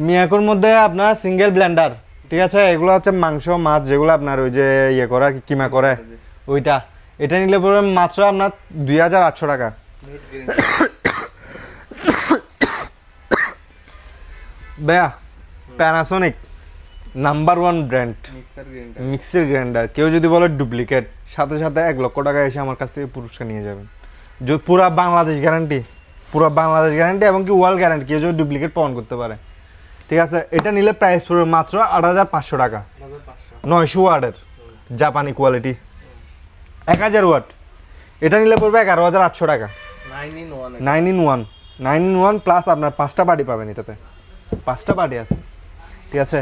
মিয়াকোর মধ্যে আপনার সিঙ্গেল ব্লেন্ডার, ঠিক আছে, এগুলো হচ্ছে মাংস মাছ যেগুলো আপনার ওই যে ইয়ে করে কিমা করে ওইটা, এটা নিলে পড়বে মাত্র আপনার 2,800 টাকা। ভাইয়া Panasonic number 1 brand mixer grinder. Mixer grinder. কেউ যদি বলে ডুপ্লিকেট, সাথে সাথে 1 লক্ষ টাকা এসে আমার কাছ থেকে পুরস্কার নিয়ে যাবেন। পুরা বাংলাদেশ গ্যারান্টি, পুরো বাংলাদেশ গ্যারান্টি এবং কি ওয়ার্ল্ড গ্যারান্টি, কেউ যদি ডুপ্লিকেট প্রমাণ করতে পারে। ঠিক আছে, এটা নিলে প্রাইস পড়বে মাত্র 8500 টাকা। 900 ওয়াটের জাপানি কোয়ালিটি 1000 ওয়াট, এটা নিলে পড়বে 11800 টাকা। 9 in 1 প্লাস আপনার 5টা পার্টি পাবেন, এটাতে 5টা পার্টি আছে। ঠিক আছে,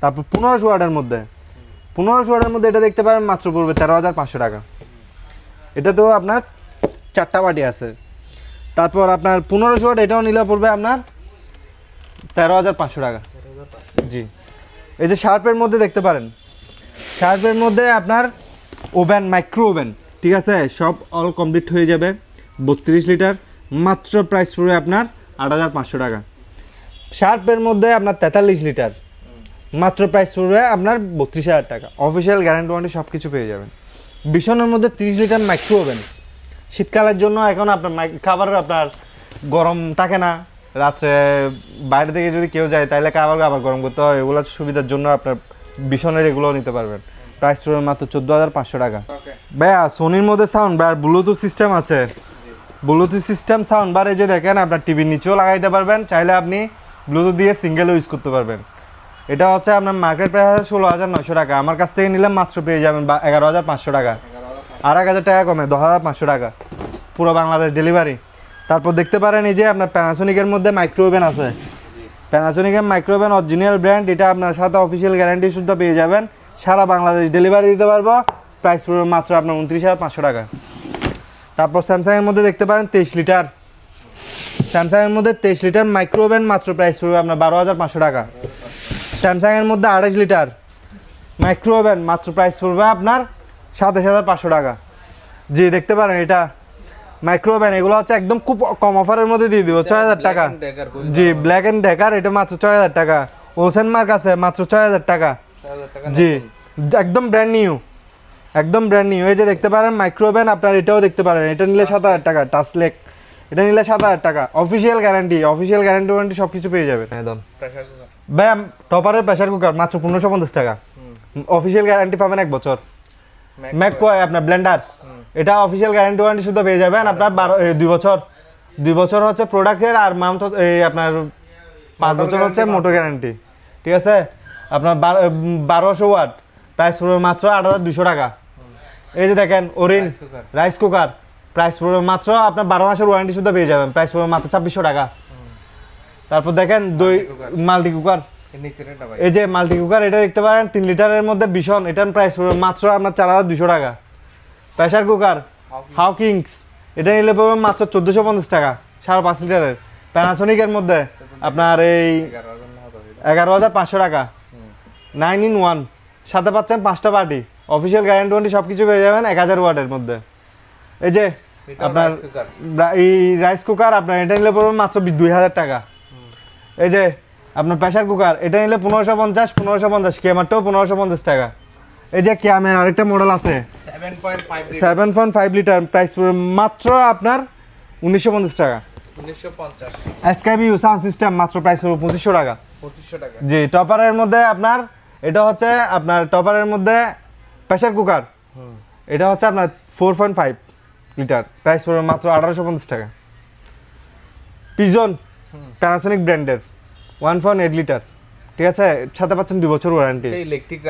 তারপর 1500 ওয়াটের মধ্যে, 1500 ওয়াটের মধ্যে এটা দেখতে পারেন মাত্র পড়বে 13500 টাকা। এটাতেও আপনার 4টা পার্টি আছে। তারপর আপনার 1500 ওয়াট এটাও নিলে পড়বে আপনার 13500 টাকা। জি, এই যে শার্পের মধ্যে দেখতে পারেন, শার্পের মধ্যে আপনার ওভেন, মাইক্রো ওভেন, ঠিক আছে, সব অল কমপ্লিট হয়ে যাবে। 32 লিটার, মাত্র প্রাইস পড়বে আপনার 8500 টাকা। শার্পের মধ্যে আপনার 43 লিটার, মাত্র প্রাইস পড়বে আপনার 32000 টাকা। অফিসিয়াল গ্যারান্টি ওয়ারেন্টি সব কিছু পেয়ে যাবেন। বিশনের মধ্যে 30 লিটার মাইক্রো ওভেন, শীতকালের জন্য এখন আপনার খাবার আপনার গরম থাকে না, রাত্রে বাইরে থেকে যদি কেউ যায় তাহলে খাবার গরম করতে হয়, এগুলো সুবিধার জন্য আপনার বিশনের এগুলো নিতে পারবেন। প্রাইস পড়বে মাত্র 14500 টাকা। ভাইয়া সোনির মধ্যে সাউন্ড বার ব্লুটুথ সিস্টেম আছে, ব্লুটুথ সিস্টেম সাউন্ড বার এই যে দেখেন, আপনার টিভির নিচেও লাগাইতে পারবেন, চাইলে আপনি ব্লুটুথ দিয়ে সিঙ্গেলও ইউজ করতে পারবেন। এটা হচ্ছে আপনার মার্কেট প্রাইস 16900 টাকা, আমার কাছ থেকে নিলে মাত্র পেয়ে যাবেন 11500 টাকা, আর 1000 টাকা কমে 10500 টাকা, পুরো বাংলাদেশ ডেলিভারি। তারপর দেখতে পারেন এই যে আপনার প্যানাসোনিকের মধ্যে মাইক্রো ওভেন আছে, প্যানাসোনিকের মাইক্রো ওভেন অরিজিনাল ব্র্যান্ড, এটা আপনার সাথে অফিসিয়াল গ্যারান্টি শুদ্ধ পেয়ে যাবেন, সারা বাংলাদেশ ডেলিভারি দিতে পারবো। প্রাইস পড়বে মাত্র আপনার 29500 টাকা। তারপর স্যামসাংয়ের মধ্যে দেখতে পারেন 23 লিটার, স্যামসাংয়ের মধ্যে 23 লিটার মাইক্রো ওভেন, মাত্র প্রাইস পড়বে আপনার 12500 টাকা। স্যামসাংয়ের মধ্যে 28 লিটার মাইক্রো ওভেন, মাত্র প্রাইস পড়বে আপনার 27500 টাকা। জি দেখতে পারেন এটা মাইক্রো ওভেন, এগুলো হচ্ছে একদম খুব কম অফারের মধ্যে দিয়ে দিব, 6000 টাকা। জি ব্ল্যাক এন্ড ডেকার, এটা মাত্র 6000 টাকা। ওলসেন মার্ক আছে মাত্র 6000 টাকা। জি একদম ব্র্যান্ড নিউ, একদম ব্র্যান্ড নিউ। এই যে দেখতে পারেন মাইক্রো ওভেন, আপনার এটাও দেখতে পারেন, এটা নিলে 7000 টাকা। টাচলেক, এটা নিলে 7000 টাকা। Official guarantee, official guarantee warranty সব কিছু পেয়ে যাবেন একদম। ব্যাম টপারের প্রেসার কুকার মাত্র 1550 টাকা, অফিসিয়াল গ্যারান্টি পাবেন 1 বছর। ম্যাককয় আপনার ব্লেন্ডার, এটা অফিসিয়াল গ্যারান্টি ওয়ারেন্টি শুধু পেয়ে যাবেন আপনার 2 বছর। 2 বছর হচ্ছে প্রোডাক্টের, আর মান্থ এই আপনার 5 বছর হচ্ছে মোটর গ্যারান্টি। ঠিক আছে, আপনার 1200 ওয়াট, প্রাইস পড়বে মাত্র 8200 টাকা। এই যে দেখেন ওরিন রাইস কুকার, প্রাইস পড়বে মাত্র আপনার 12 মাসের ওয়ারেন্টি শুধু পেয়ে যাবেন, প্রাইস পড়বে মাত্র 2600 টাকা। তারপর দেখেন মাল্টি কুকার, এই যে মাল্টি কুকার, এটা দেখতে পারেন 3 লিটারের মধ্যে ভীষণ, এটার প্রাইস পড়বে মাত্র আপনার 4200 টাকা। প্রেসার কুকার হাউকিংস, এটা নিলে পড়বে মাত্র 1450 টাকা, 5.5 লিটারের। প্যানাসোনিকের মধ্যে আপনার এই 11500 টাকা। 9 in 1, সাথে পাচ্ছেন 5টা পার্টি, অফিসিয়াল গ্যারান্টি ওয়ারেন্টি সব কিছু পেয়ে যাবেন 1000 ওয়াটের মধ্যে। এই যে আপনার এই রাইস কুকার, আপনার এটা নিলে পড়বে মাত্র 2000 টাকা। এই যে আপনার প্রেসার কুকার, এটা নিলে 1550 কেমারটাও 1550 টাকা। এই যে ক্যামের আরেকটা মডেল আছে 7.5 লিটার, প্রাইস পড়বে মাত্র আপনার 1950 টাকা। 1950 এসকেবিউ সাউন্ড সিস্টেম, মাত্র প্রাইস পড়বে 2500 টাকা। 2500 টাকা। জি টপারের মধ্যে আপনার এটা হচ্ছে আপনার টপারের মধ্যে প্রেসার কুকার, এটা হচ্ছে আপনার 4.5 লিটার, প্রাইস পড়বে মাত্র 1850 টাকা। পিজন প্যানাসোনিক ব্র্যান্ডের 1.8 লিটার, ঠিক আছে, সাথে পাচ্ছেন 2 বছর warranty. Electric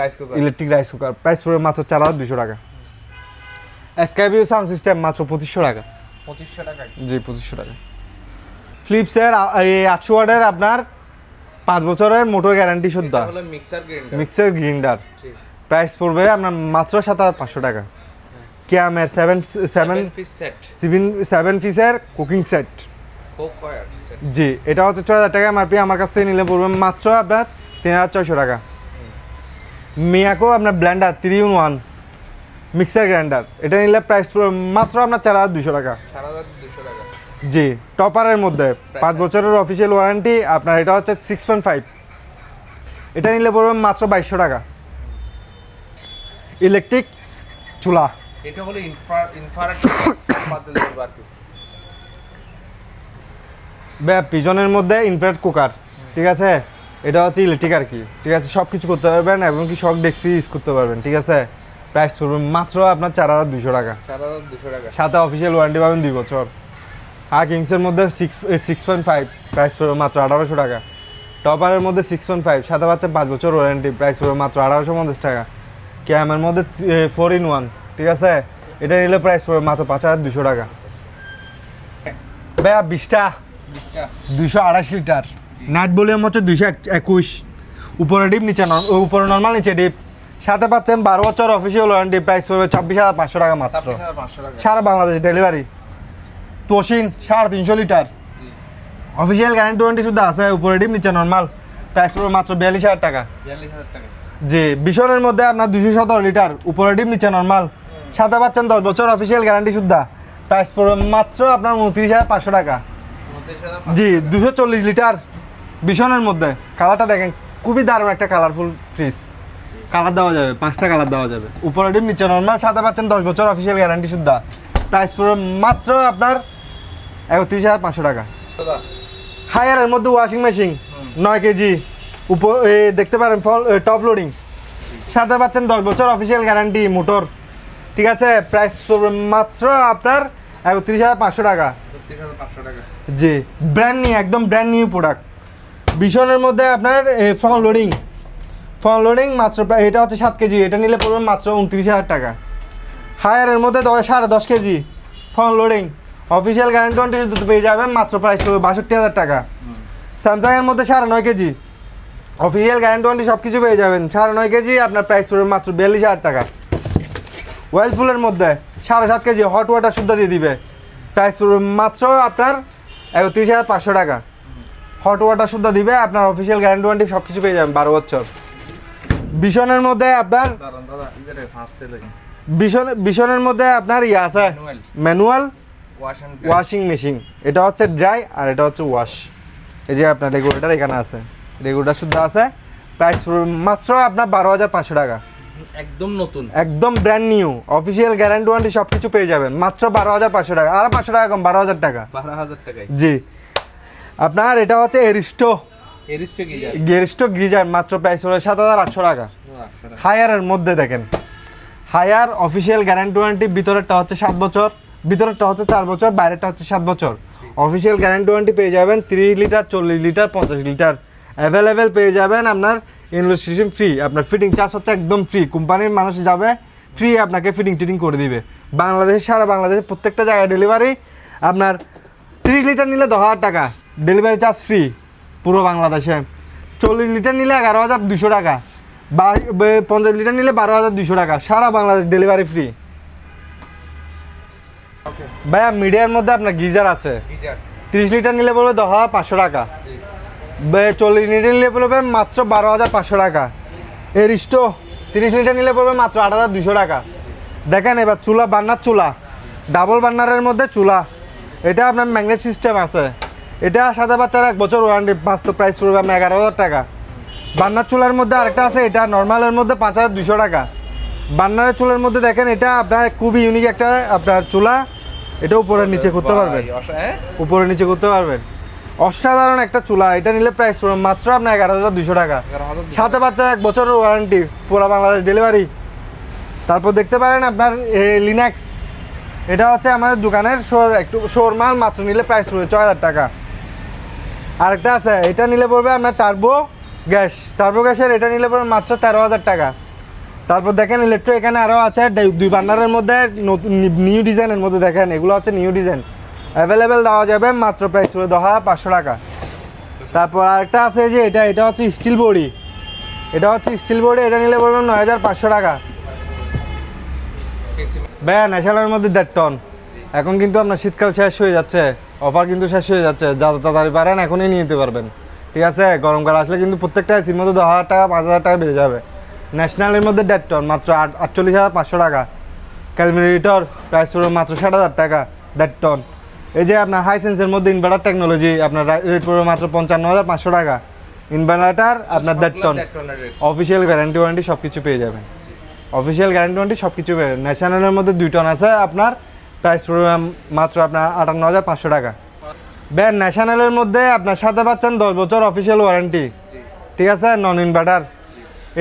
rice cooker, price পড়বে মাত্র 4200 টাকা। এসকেবিউ সাউন্ড সিস্টেম মাত্র 2500 টাকা। 2500 টাকা। জি 2500 টাকা। ফিলিপসের এই 800 ওয়াটের আপনার 5 বছরের মোটর গ্যারান্টি শুদ্ধ, মিক্সার গ্রাইন্ডার, প্রাইস পড়বে আপনার মাত্র 7500 টাকা। ক্যামের 7 পিসের কুকিং সেট, জি এটা হচ্ছে 6000 টাকা এমআরপি, আমার কাছ থেকে নিলে পড়বে মাত্র আপনার 3600 টাকা। মিয়াকো আপনার ব্লেন্ডার 3 in 1 মিক্সার গ্রাইন্ডার, এটা নিলে প্রাইস পড়বে মাত্র আপনার 4200 টাকা। জি টপারের মধ্যে 5 বছরের অফিসিয়াল ওয়ারেন্টি, আপনার এটা হচ্ছে 6.5, এটা নিলে পড়বে মাত্র 2200 টাকা। ইলেকট্রিক চুলা, এটা হলো ইনফ্রারেড পিজনের মধ্যে ইনফ্রারেড কুকার, ঠিক আছে, এটা হচ্ছে ইলেকট্রিক আর কি, ঠিক আছে, সব কিছু করতে পারবেন এবং কি শক ডেক্সি ইউজ করতে পারবেন, ঠিক আছে। প্রাইস পড়বে মাত্র আপনার 4200 টাকা, 4200 টাকা। সাথে অফিসিয়াল ওয়ারেন্টি পাবেন 2 বছর। আর কিংসের মধ্যে 6.5 প্রাইস পড়বে মাত্র 1800 টাকা। টপারের মধ্যে 6.5 সাথে পাচ্ছেন 5 বছর ওয়ারেন্টি, প্রাইস পড়বে মাত্র 1850 টাকা। ক্যামের মধ্যে 4-in-1, ঠিক আছে, এটা নিলে প্রাইস পড়বে মাত্র 5200 টাকা। ভাইয়া 20টা 228 লিটার, নাইট ভলিউম হচ্ছে 221, উপরে ডিপ নিচে উপরে নর্মাল নিচে ডিপ, সাথে পাচ্ছেন 12 বছর অফিসিয়াল ওয়ারেন্টি, প্রাইস পড়বে 24500 টাকা মাত্র। 26500 টাকা। সারা বাংলাদেশ ডেলিভারি। তোশিন 350 লিটার, অফিসিয়াল গ্যারান্টি ওয়ারেন্টি শুধু আছে, উপরে ডিপ নিচে নর্মাল, প্রাইস পড়বে মাত্র 42000 টাকা। 42000 টাকা। জি, বিশনের মধ্যে আপনার 217 লিটার, উপরে ডিপ নিচে নর্মাল, সাথে পাচ্ছেন 10 বছর অফিসিয়াল গ্যারান্টি শুদ্ধা, প্রাইস পড়বে মাত্র আপনার 29500 টাকা। 29500। জি, 240 লিটার বিশনের মধ্যে, কালারটা দেখেন খুবই দারুণ একটা কালারফুল ফ্রিজ, কালার দেওয়া যাবে, 5টা কালার দেওয়া যাবে, উপরে ডিপ নিচে নর্মাল, সাথে পাচ্ছেন 10 বছর অফিসিয়াল গ্যারান্টি শুদ্ধা, প্রাইস পড়বে মাত্র আপনার 31500 টাকা। হায়ারের মধ্যে ওয়াশিং মেশিন 9 কেজি, দেখতে পারেন টপ লোডিং, সাথে পাচ্ছেন 10 বছর অফিসিয়াল গ্যারান্টি মোটর, ঠিক আছে, প্রাইস পড়বে মাত্র আপনার 31500 টাকা। 33500 টাকা। জি, ব্র্যান্ড নিউ, একদম ব্র্যান্ড নিউ প্রোডাক্ট। বিশনের মধ্যে আপনার ফ্রন্ট লোডিং মাত্র এটা হচ্ছে 7 কেজি, এটা নিলে পড়বে মাত্র 29000 টাকা। হায়ারের মধ্যে 10.5 KG front loading, official guarantee warranty যদি পেয়ে যাবেন মাত্র প্রাইস পড়বে 62000 টাকা। স্যামসাংয়ের মধ্যে 9.5 কেজি, অফিসিয়াল গ্যারান্টি ওয়ারেন্টি সব কিছু পেয়ে যাবেন, 9.5 কেজি, আপনার প্রাইস পড়বে মাত্র 42000 টাকা। ওয়েলফুলের মধ্যে 7.5 কেজি হট ওয়াটার শুদ্ধ দিয়ে দিবে, প্রাইস পড়বে মাত্র আপনার 31500 টাকা। হট ওয়াটার শুদ্ধ দিবে, আপনার অফিসিয়াল গ্যারান্টি ওয়ারেন্টি সব কিছু পেয়ে যাবেন 12 বছর। বিশনের মধ্যে আপনার বিশনের মধ্যে আপনার ইয়ে আছে ম্যানুয়াল ওয়াশিং মেশিন, এটা হচ্ছে ড্রাই আর এটা হচ্ছে ওয়াশ। এই যে আপনার রেগুলেটর এখানে আছে, রেগুলেটর শুদ্ধ আছে, প্রাইস মাত্র আপনার 12500 টাকা। একদম নতুন, একদম brand new, official guarantee warranty সব কিছু পেয়ে যাবেন মাত্র 12500 টাকা, আর 500 টাকা কম, 12000 টাকা। 12000 টাকায়। জি, আপনার এটা হচ্ছে এরিস্টো গিজার, মাত্র প্রাইস হলো 7800 টাকা। হায়ারের মধ্যে দেখেন, হায়ার অফিসিয়াল গ্যারান্টি ওয়ারেন্টি, ভিতরেরটা হচ্ছে 7 বছর, ভিতরেরটা হচ্ছে 4 বছর, বাইরেরটা হচ্ছে 7 বছর। অফিসিয়াল গ্যারান্টি ওয়ারেন্টি পেয়ে যাবেন 30 লিটার, 40 লিটার, 50 লিটার অ্যাভেলেবেল পেয়ে যাবেন। আপনার ইনস্টলেশন ফ্রি, আপনার ফিটিং চার্জ হচ্ছে একদম ফ্রি, কোম্পানির মানুষ যাবে ফ্রি আপনাকে ফিটিং করে দিবে। বাংলাদেশে, সারা বাংলাদেশে প্রত্যেকটা জায়গায় ডেলিভারি। আপনার 30 লিটার নিলে 10,000 টাকা, ডেলিভারি চার্জ ফ্রি পুরো বাংলাদেশে। 40 লিটার নিলে 11200 টাকা, 50 লিটার নিলে 12200 টাকা, সারা বাংলাদেশ ডেলিভারি ফ্রি। ভাইয়া মিডিয়ার মধ্যে আপনার গিজার আছে, 30 লিটার নিলে পড়বে 10500 টাকা, 40 লিটার নিলে পড়বে মাত্র 12500 টাকা। এরিস্টো 30 লিটার নিলে পড়বে মাত্র 8200 টাকা। দেখেন এবার চুলা, বার্নার চুলা, ডাবল বার্নারের মধ্যে চুলা, এটা আপনার ম্যাগনেট সিস্টেম আছে, এটা সাথে বাচ্চার 1 বছর ওয়ারেন্টি, মাত্র প্রাইস পড়বে আপনার 11000 টাকা। বার্নার চুলার মধ্যে আরেকটা আছে, এটা নর্মালের মধ্যে 5200 টাকা। বার্নারের চুলার মধ্যে দেখেন, এটা আপনার খুবই ইউনিক একটা আপনার চুলা, এটা উপরে নিচে করতে পারবেন, উপরে নিচে করতে পারবেন, অসাধারণ একটা চুলা। এটা নিলে প্রাইস পড়বে মাত্র আপনার 11200 টাকা, সাথে বাচ্চা 1 বছর ওয়ারেন্টি, পুরো বাংলাদেশ ডেলিভারি। তারপর দেখতে পারেন আপনার লিনাক্স, এটা হচ্ছে আমাদের দোকানের শোর মাল, মাত্র নিলে প্রাইস পড়বে 6000 টাকা। আরেকটা আছে, এটা নিলে পড়বে আপনার টার্বো গ্যাসের, এটা নিলে পড়বে মাত্র 13000 টাকা। তারপর দেখেন ইলেকট্রো, এখানে আরও আছে 2 বার্নারের মধ্যে নিউ ডিজাইনের মধ্যে, দেখেন এগুলো হচ্ছে নিউ ডিজাইন, অ্যাভেলেবেল দেওয়া যাবে, মাত্র প্রাইস পড়বে 10500 টাকা। তারপর আরেকটা আছে যে এটা হচ্ছে স্টিল বডি, এটা নিলে পড়বে 9500 টাকা। ভাইয়া ন্যাশনালের মধ্যে 1.5 টন, এখন কিন্তু আপনার শীতকাল শেষ হয়ে যাচ্ছে, অফার কিন্তু শেষ হয়ে যাচ্ছে, যত তাড়াতাড়ি পারেন এখনই নিয়ে নিতে পারবেন, ঠিক আছে। গরমকাল আসলে কিন্তু প্রত্যেকটা এসির মধ্যে 10,000 টাকা 5000 টাকা বেড়ে যাবে। ন্যাশনালের মধ্যে 1.5 টন, মাত্র 48,500 টাকা। ক্যালকুলেটর প্রাইস পড়বে মাত্র 60,000 টাকা, 1.5 টন। এই যে আপনার হাইসেন্সের মধ্যে ইনভার্টার টেকনোলজি, আপনার রেট পড়বে মাত্র 55,500 টাকা। ইনভার্টার আপনার 1.5 টন, অফিসিয়াল গ্যারান্টি ওয়ারেন্টি সব কিছু পেয়ে যাবেন, অফিসিয়াল গ্যারান্টি ওয়ারেন্টি সব কিছু পেয়ে যাবেন। ন্যাশনালের মধ্যে 2 টন আছে, আপনার প্রাইস পড়বে মাত্র আপনার 58,500 টাকা। ব্যান ন্যাশনালের মধ্যে আপনার সাথে পাচ্ছেন 10 বছর অফিসিয়াল ওয়ারেন্টি, ঠিক আছে, নন ইনভার্টার।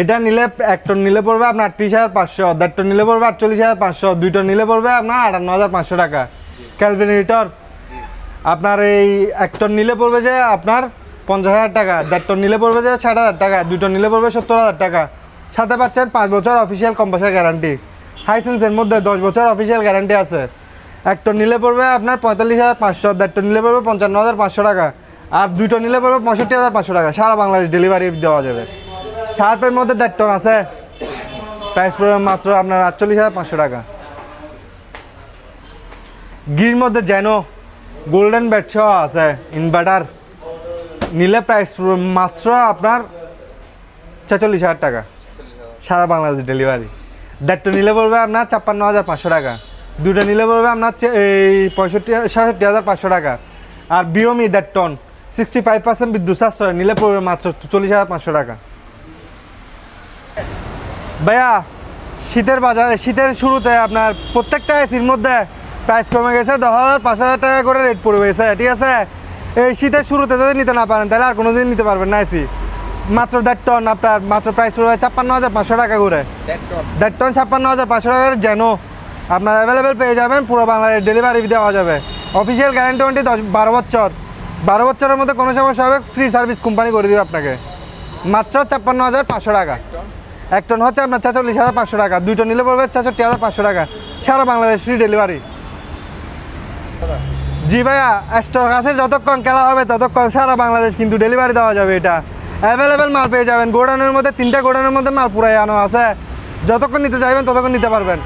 এটা নিলে 1 টন নিলে পড়বে আপনার 38,500, 1.5 টন নিলে পড়বে 48,500, 2 টন নিলে পড়বে আপনার 58,500 টাকা। ক্যালভিনেটর আপনার এই 1 টন নিলে পড়বে যে আপনার 50,000 টাকা, 1.5 টন নিলে পড়বে যে 60,000 টাকা, 2 টন নিলে পড়বে 70,000 টাকা। সাথে পাচ্ছেন 5 বছর অফিসিয়াল কম্প্রেসার গ্যারান্টি। হাইসেন্সের মধ্যে 10 বছর অফিসিয়াল গ্যারান্টি আছে। 1 টন নিলে পড়বে আপনার 45,500, 1.5 টন নিলে পড়বে 55,500 টাকা, আর 2 টন নিলে পড়বে 65,500 টাকা। সারা বাংলাদেশ ডেলিভারি দেওয়া যাবে। শার্পের মধ্যে 1.5 টন আছে, প্রাইস পড়বে মাত্র আপনার 48,500 টাকা। গির মধ্যে যেন গোল্ডেন ব্যাট সহ আছে ইনভার্টার, নিলে প্রাইস পড়বে মাত্র আপনার 46,000 টাকা। সারা বাংলাদেশ ডেলিভারি। 1.5 টন নিলে পড়বে আপনার 56,500 টাকা, 2 টন নিলে পড়বে আপনার এই 67,500 টাকা। আর বিওমি 1.5 টন 65% বিদ্যুৎ সাশ্রয় নিলে পড়বে মাত্র 40,500 টাকা। ভাইয়া শীতের বাজারে, শীতের শুরুতে আপনার প্রত্যেকটা এসির মধ্যে প্রাইস কমে গেছে, 10,000 5,000 টাকা করে রেট পড়ে গেছে, ঠিক আছে। এই শীতের শুরুতে যদি নিতে না পারেন তাহলে আর কোনো দিন নিতে পারবেন না এসি। মাত্র 1.5 টন আপনার মাত্র প্রাইস পড়বে 56,500 টাকা করে। 1.5 টন 56,500 টাকার যেন আপনার অ্যাভেলেবেল পেয়ে যাবেন, পুরো বাংলাদেশ ডেলিভারি দেওয়া যাবে। অফিসিয়াল গ্যারান্টি 12 বছর, 12 বছরের মধ্যে কোনো সমস্যা হবে ফ্রি সার্ভিস কোম্পানি করে দিবে আপনাকে। মাত্র 56,500 টাকা। 1 টন হচ্ছে আপনার 46,500 টাকা, 2 টন নিলে পড়বে 66,500 টাকা। সারা বাংলাদেশ ফ্রি ডেলিভারি। জি ভাইয়া, স্টক আছে, যতক্ষণ খেলা হবে ততক্ষণ সারা বাংলাদেশ কিন্তু ডেলিভারি দেওয়া যাবে। এটা অ্যাভেলেবেল মাল পেয়ে যাবেন। গোডাউনের মধ্যে 3টা গোডাউনের মধ্যে মাল পুরাই আনা আছে, যতক্ষণ নিতে চাইবেন ততক্ষণ নিতে পারবেন।